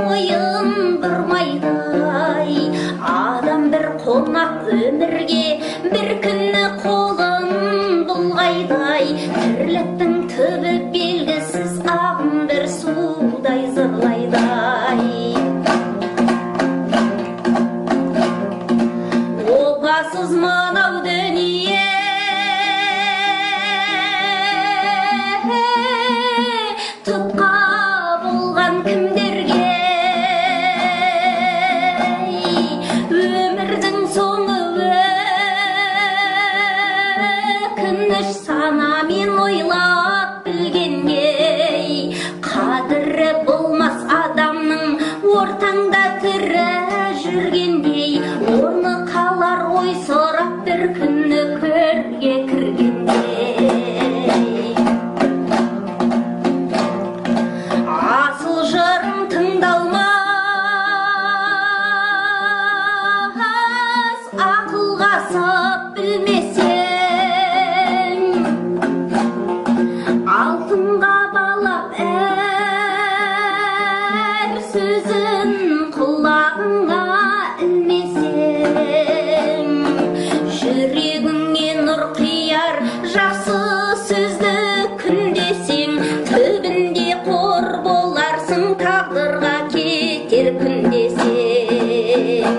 ойын бұрмайдай. Адам бір қонақ өмірге бір күні қолын бұлғайдай. Тірліктің түбі белгісіз ағын бір судай зырлайдай. Опасыз мынау дүние тұтқа болған кімдерге, өмірдің соңы өкініш санамен ойлап білгенге, қадірі болмас адамның ортаңда тірі жүргендей, орны қалар ой сұрап бір күні көрге кіргендей. Асыл жырым тыңдалмас, ақылға сап білмесең, алтынға балап әр сөзін құлағыңа ілмесең, жүрегіңе нұр қияр жақсы сөзді күндесең, түбінде қор боларсың тағдырға кетер күндесең.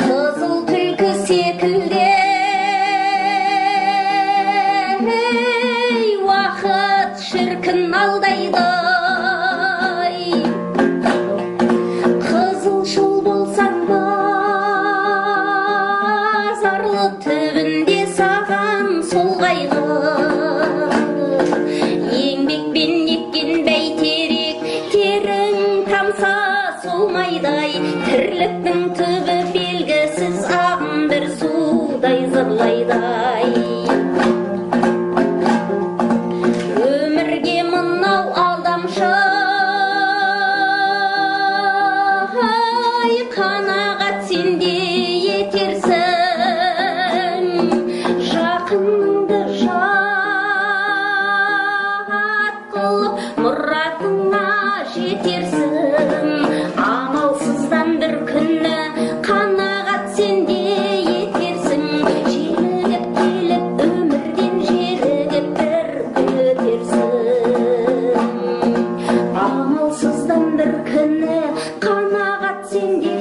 Қызыл түлкі секілді уақыт шіркін алдайды. Қызылшыл болсаң базарлы, түбінде саған сол қайғы. Еңбекпен еккен бәйтерек терің тамса солмайдай, тірліктің түбі белгісіз ағын бір судай зырлайдай. Өмірге мынау алдамшы қанағат сенде етерсің, жақыныңды жат қылып мұратыңа жетерсің. Амалсыздан бір күні қанағат сенде етерсің, желігіп келіп өмірден жерігіп бір өтерсің. Амалсыздан бір күні қанағат сенде